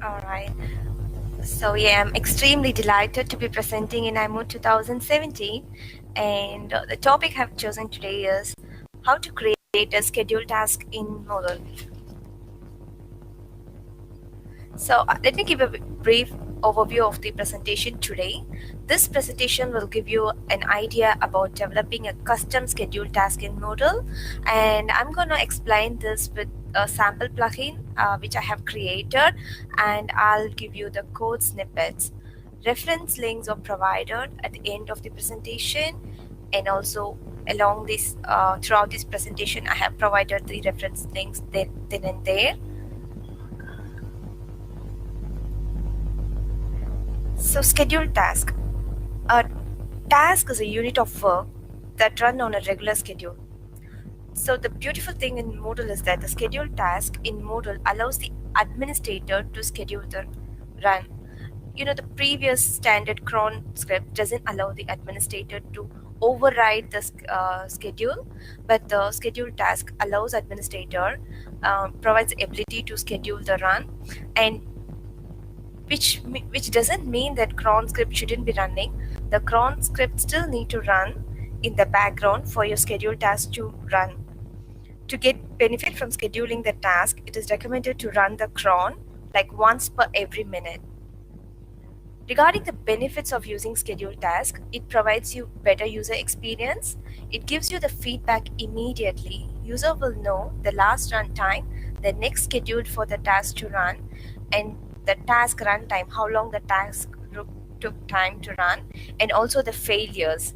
All right. So yeah, I'm extremely delighted to be presenting in iMoot 2017, and the topic I've chosen today is how to create a scheduled task in Moodle. So let me give a brief overview of the presentation today. This presentation will give you an idea about developing a custom schedule task in Moodle, and I'm going to explain this with a sample plugin which I have created, and I'll give you the code snippets. Reference links are provided at the end of the presentation, and also along this throughout this presentation I have provided the reference links then and there. So scheduled task. A task is a unit of work that run on a regular schedule. So the beautiful thing in Moodle is that the scheduled task in Moodle allows the administrator to schedule the run. The previous standard cron script doesn't allow the administrator to override the schedule, but the scheduled task allows administrator, provides the ability to schedule the run, and which doesn't mean that cron script shouldn't be running. The cron script still need to run in the background for your scheduled task to run. To get benefit from scheduling the task, it is recommended to run the cron like once per every minute. Regarding the benefits of using scheduled task, it provides you better user experience. It gives you the feedback immediately. User will know the last run time, the next scheduled for the task to run, and the task run time, how long the task took time to run, and also the failures.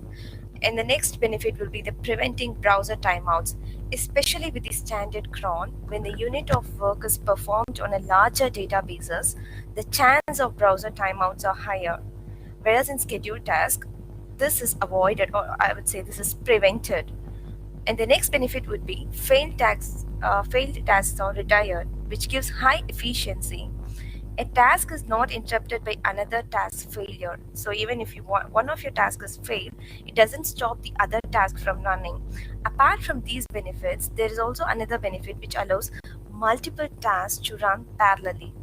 And the next benefit will be the preventing browser timeouts, especially with the standard cron. When the unit of work is performed on a larger databases, the chance of browser timeouts are higher. Whereas in scheduled task, this is avoided, or I would say this is prevented. And the next benefit would be failed tasks are retired, which gives high efficiency. A task is not interrupted by another task failure. So even if one of your tasks is failed, it doesn't stop the other task from running. Apart from these benefits, there is also another benefit which allows multiple tasks to run parallelly.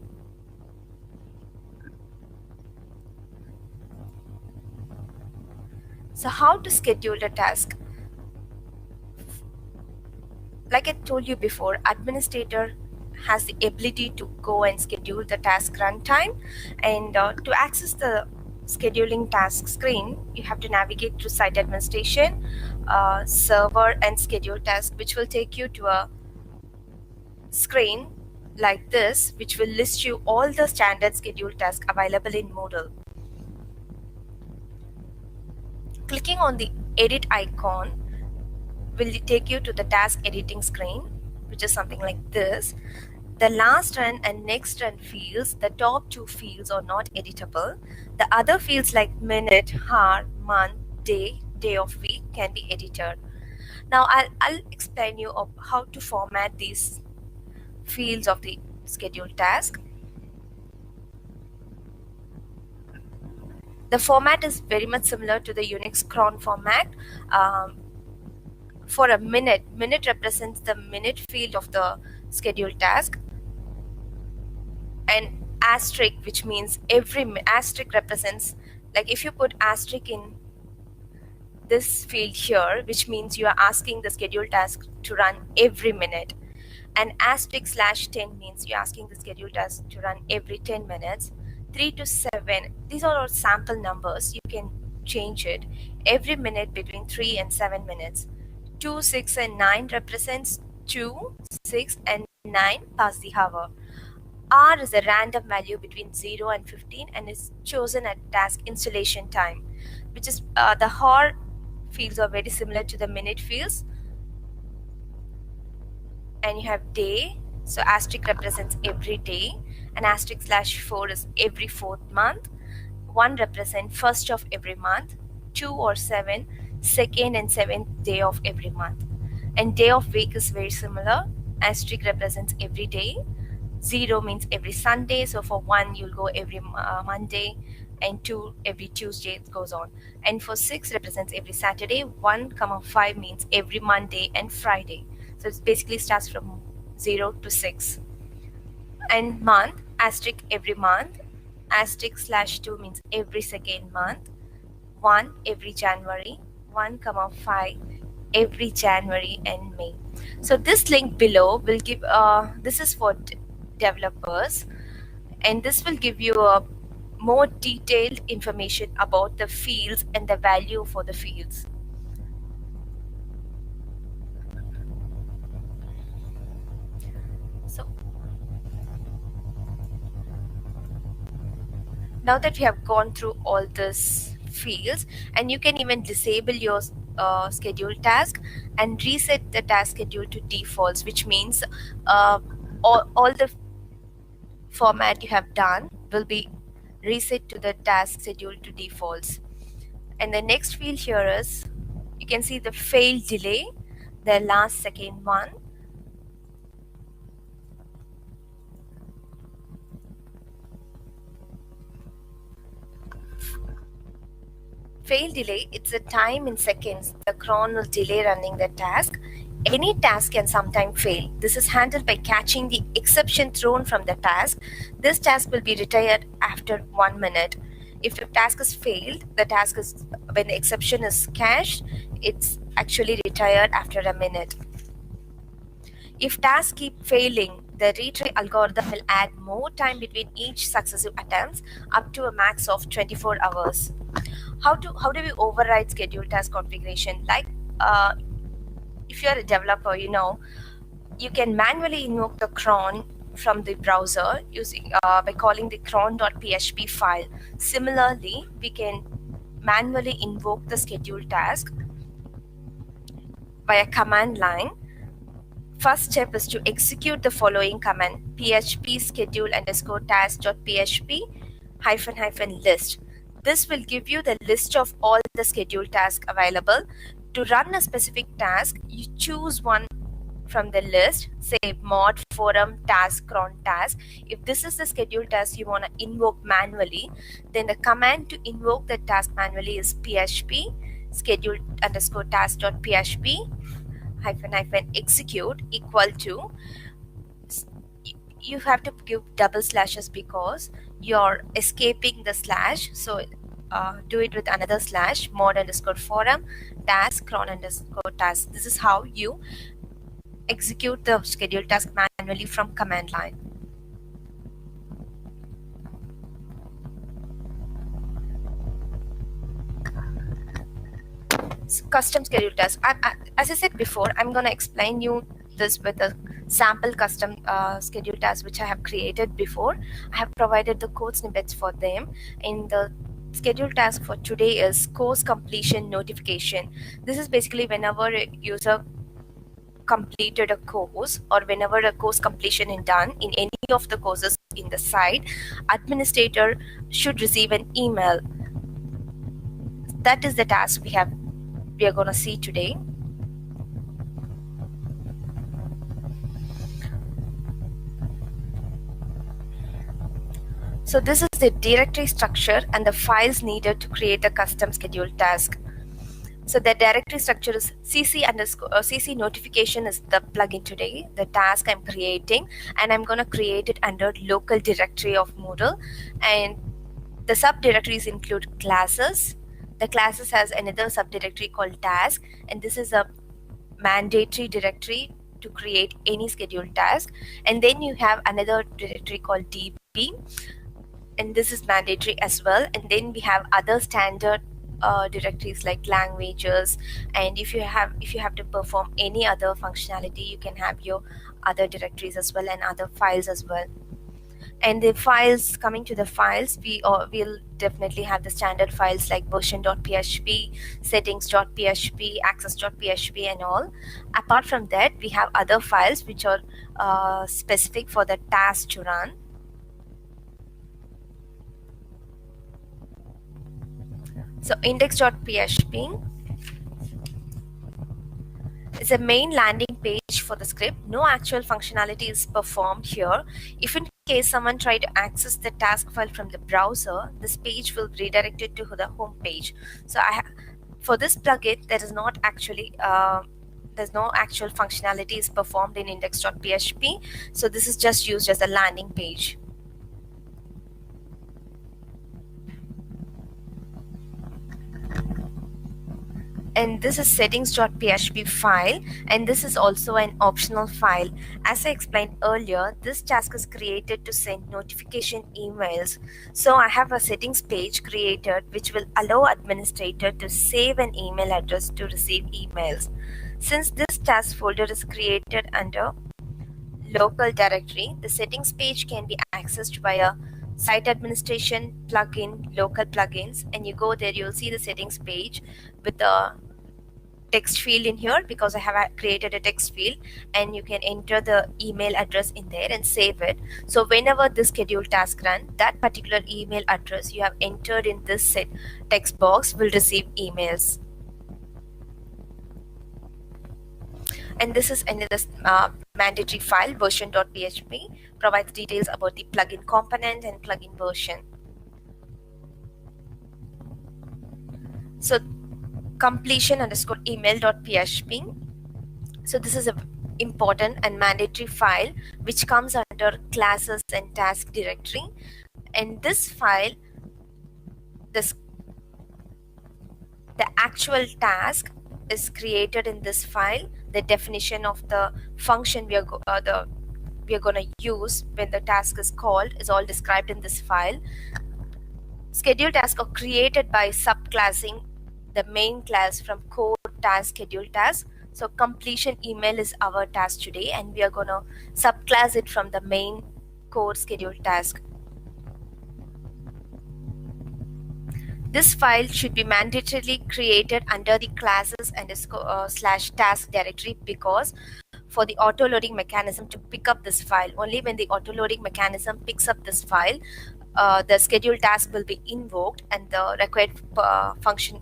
So how to schedule a task? Like I told you before, administrator has the ability to go and schedule the task runtime, and to access the scheduling task screen, you have to navigate through site administration, server, and schedule task, which will take you to a screen like this, which will list you all the standard schedule tasks available in Moodle. Clicking on the edit icon will take you to the task editing screen, which is something like this. The last run and next run fields, the top two fields are not editable. The other fields like minute, hour, month, day, day of week can be edited. Now I'll explain you of how to format these fields of the scheduled task. The format is very much similar to the Unix cron format. For a minute represents the minute field of the scheduled task, and asterisk, which means every asterisk represents, like if you put asterisk in this field here, which means you are asking the scheduled task to run every minute, and asterisk /10 means you're asking the scheduled task to run every 10 minutes. 3 to 7, these are all sample numbers, you can change it every minute between 3 and 7 minutes. 2, 6, and 9 represents 2, 6, and 9 past the hour. R is a random value between 0 and 15 and is chosen at task installation time, which is the hour fields are very similar to the minute fields. And you have day, so asterisk represents every day, and asterisk /4 is every 4th month. 1 represents first of every month, 2 or 7, second and 7th day of every month. And day of week is very similar. Asterisk represents every day. 0 means every Sunday, so for 1 you'll go every Monday, and 2 every Tuesday, it goes on. And for 6 represents every Saturday. 1, 5 means every Monday and Friday. So it basically starts from 0 to 6. And month, asterisk every month, asterisk slash 2 means every second month, 1 every January, 1 comma 5 every January and May. So this link below will give this is for developers, and this will give you a more detailed information about the fields and the value for the fields. So now that we have gone through all these fields, and you can even disable your schedule task and reset the task schedule to defaults, which means all the format you have done will be reset to the task schedule to defaults. And the next field here is, you can see the fail delay, the last second one. Fail delay, it's a time in seconds the cron will delay running the task. Any task can sometimes fail. This is handled by catching the exception thrown from the task. This task will be retired after 1 minute. If the task is failed, the task is, when the exception is cached, it's actually retired after a minute. If tasks keep failing, the retry algorithm will add more time between each successive attempts, up to a max of 24 hours. How do we override schedule task configuration? Like if you're a developer, you can manually invoke the cron from the browser using by calling the cron.php file. Similarly, we can manually invoke the schedule task via command line. First step is to execute the following command: php schedule underscore task.php -- list. This will give you the list of all the schedule tasks available. To run a specific task, you choose one from the list, say mod forum task cron task. If this is the schedule task you want to invoke manually, then the command to invoke the task manually is php schedule underscore task.php -- execute equal to, you have to give double slashes because you're escaping the slash. So do it with another slash, mod underscore forum task cron underscore task. This is how you execute the schedule task manually from command line. So, custom schedule task. As I said before, I'm going to explain you this with a sample custom schedule task which I have created before. I have provided the code snippets for them. In the schedule task for today is course completion notification. This is basically whenever a user completed a course, or whenever a course completion is done in any of the courses in the site, administrator should receive an email. That is the task we are going to see today. So this is the directory structure and the files needed to create a custom schedule task. So the directory structure is cc notification is the plugin today, the task I'm creating, and I'm going to create it under local directory of Moodle. And the subdirectories include classes. The classes has another subdirectory called task, and this is a mandatory directory to create any scheduled task. And then you have another directory called db, and this is mandatory as well. And then we have other standard directories like languages, and if you have to perform any other functionality, you can have your other directories as well and other files as well. And the files, coming to the files, we'll definitely have the standard files like version.php, settings.php, access.php and all. Apart from that, we have other files which are specific for the task to run. So index.php is a main landing page for the script. No actual functionality is performed here. If in case someone tried to access the task file from the browser, this page will be redirected to the home page. So for this plugin, there is not actually there's no actual functionality is performed in index.php. So this is just used as a landing page. and this is settings.php file, and this is also an optional file. As I explained earlier, this task is created to send notification emails. So I have a settings page created which will allow administrator to save an email address to receive emails. Since this task folder is created under local directory, the settings page can be accessed via site administration, plugin, local plugins, and you go there, you'll see the settings page with the text field in here because I have created a text field, and you can enter the email address in there and save it. So whenever this schedule task run, that particular email address you have entered in this set text box will receive emails. And this is another mandatory file, version.php, provides details about the plugin component and plugin version. So completion underscore email.php. So this is a important and mandatory file which comes under classes and task directory. And this file, the actual task is created in this file. The definition of the function we are going to use when the task is called is all described in this file. Schedule tasks are created by subclassing the main class from core task schedule task. So completion email is our task today, and we are going to subclass it from the main core schedule task. This file should be mandatorily created under the classes and slash task directory, because for the auto loading mechanism to pick up this file, only when the auto loading mechanism picks up this file, the schedule task will be invoked and the required function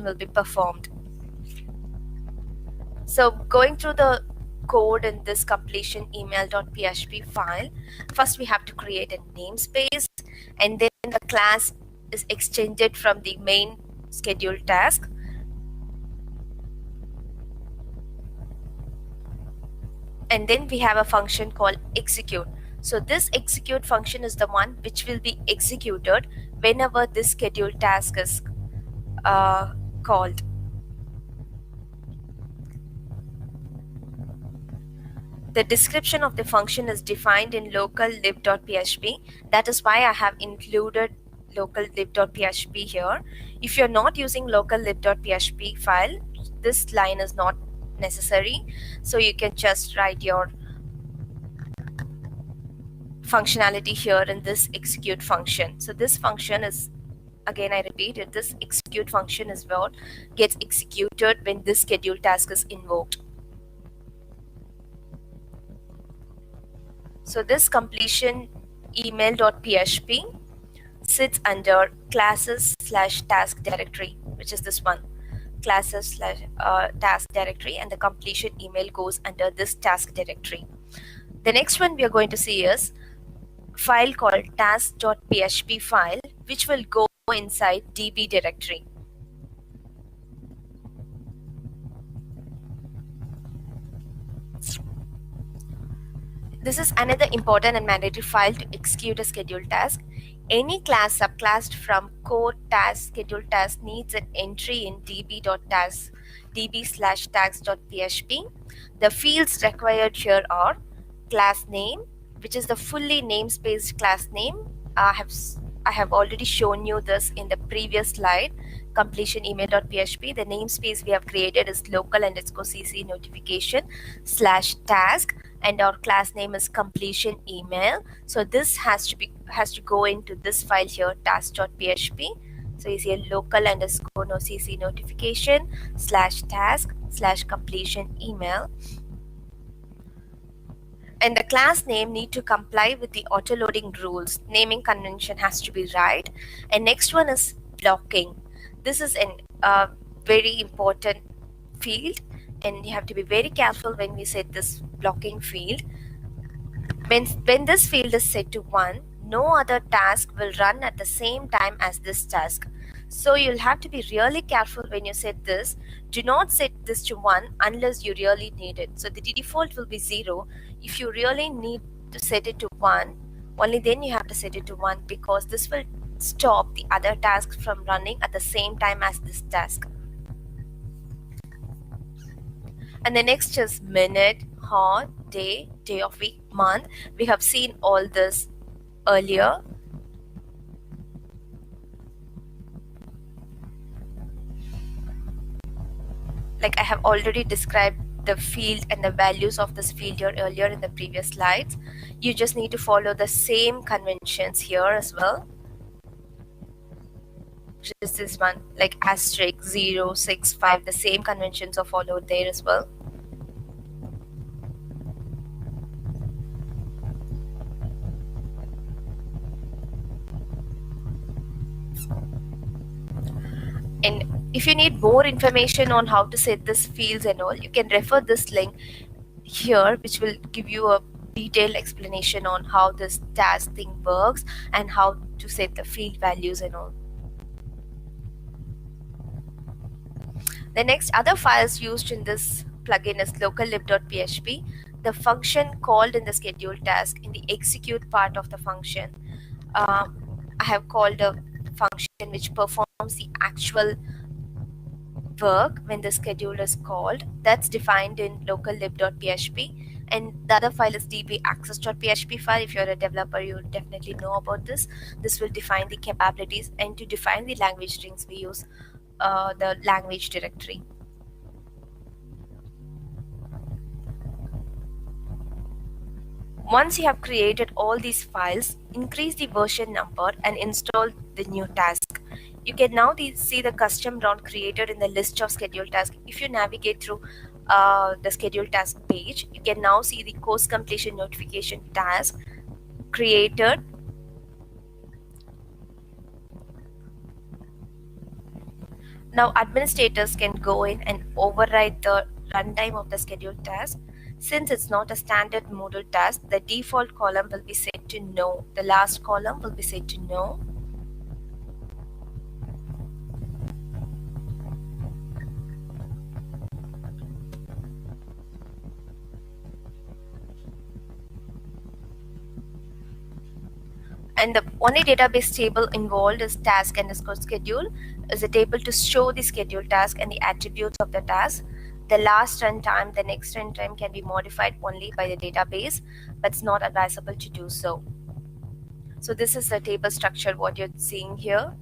will be performed. So going through the code in this completion email.php file, first we have to create a namespace, and then the class is extended from the main schedule task. And then we have a function called execute. So this execute function is the one which will be executed whenever this schedule task is called. The description of the function is defined in local lib.php. That is why I have included local lib.php here. If you're not using local lib.php file, this line is not necessary. So you can just write your functionality here in this execute function. So this function is, again I repeat it, this execute function is what gets executed when this schedule task is invoked. So this completion email.php sits under classes slash task directory, which is this one, classes slash task directory, and the completion email goes under this task directory. The next one we are going to see is file called task.php file, which will go inside db directory. This is another important and mandatory file to execute a scheduled task. Any class subclassed from core task scheduled task needs an entry in db/tags.php. The fields required here are class name, which is the fully namespace class name. I have already shown you this in the previous slide. Completion email.php, the namespace we have created is local_cc notification /task, and our class name is completion email. So this has to go into this file here, task.php. So you see a local_cc notification /task/completion email. And the class name need to comply with the auto loading rules. Naming convention has to be right. And next one is blocking. This is a very important field, and you have to be very careful when we set this blocking field. When this field is set to 1, no other task will run at the same time as this task. So you'll have to be really careful when you set this. Do not set this to 1 unless you really need it. So the default will be 0. If you really need to set it to 1, only then you have to set it to 1, because this will stop the other tasks from running at the same time as this task. And the next is minute, hour, day, day of week, month. We have seen all this earlier. Like I have already described the field and the values of this field here earlier in the previous slides. You just need to follow the same conventions here as well. Just this one, like asterisk 0, 6, 5, the same conventions are followed there as well. And if you need more information on how to set this fields and all, you can refer this link here, which will give you a detailed explanation on how this task thing works and how to set the field values and all. The next other files used in this plugin is locallib.php, the function called in the schedule task in the execute part of the function. I have called a function which performs the actual work when the schedule is called. That's defined in locallib.php. And the other file is dbaccess.php file. If you're a developer, you definitely know about this. This will define the capabilities, and to define the language strings, we use the language directory. Once you have created all these files, increase the version number and install the new task. You can now see the custom round created in the list of scheduled tasks. If you navigate through the scheduled task page, you can now see the course completion notification task created. Now administrators can go in and override the runtime of the scheduled task. Since it's not a standard Moodle task, the default column will be set to no. The last column will be set to no. And the only database table involved is task underscore schedule, is a table to show the scheduled task and the attributes of the task. The last runtime, the next runtime can be modified only by the database, but it's not advisable to do so. So this is the table structure, what you're seeing here.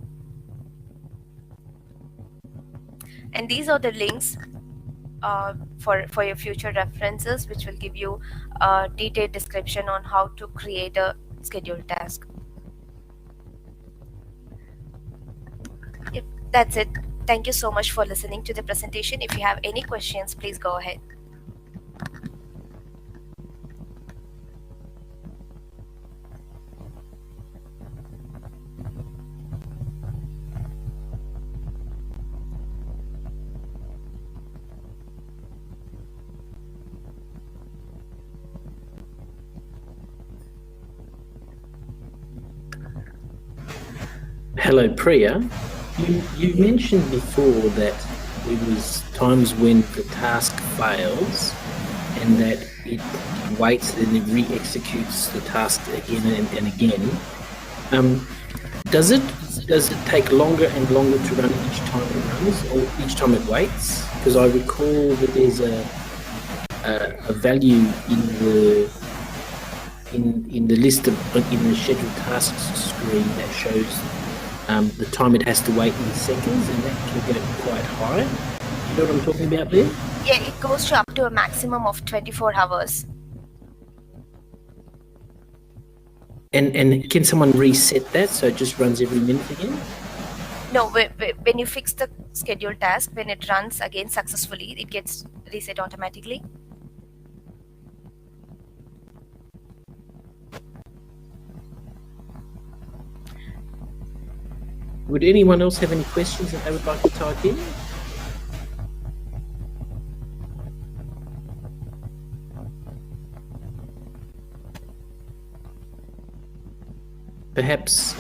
And these are the links for your future references, which will give you a detailed description on how to create a scheduled task. Yep, that's it. Thank you so much for listening to the presentation. If you have any questions, please go ahead. Hello, Priya. You mentioned before that there was times when the task fails and that it waits and it re-executes the task again and again. Does it take longer and longer to run each time it runs or each time it waits? Because I recall that there's a value in the list of in the scheduled tasks screen that shows the time it has to wait in seconds, and that can go quite high. You know what I'm talking about there? Yeah, it goes to up to a maximum of 24 hours. And can someone reset that so it just runs every minute again? No, when you fix the scheduled task, when it runs again successfully, it gets reset automatically. Would anyone else have any questions that they would like to type in? Perhaps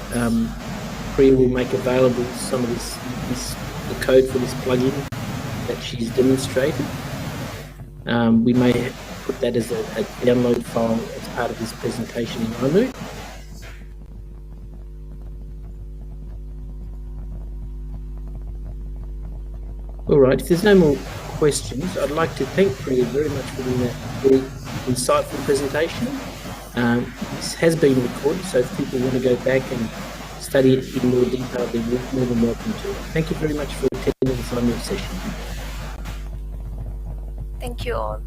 Priya will make available some of the code for this plugin that she's demonstrated. We may put that as a download file as part of this presentation in iMoot. All right, if there's no more questions. I'd like to thank Priya very much for doing that very insightful presentation. This has been recorded, so if people want to go back and study it in more detail, they're more than welcome to. Thank you very much for attending this iMoot session. Thank you all.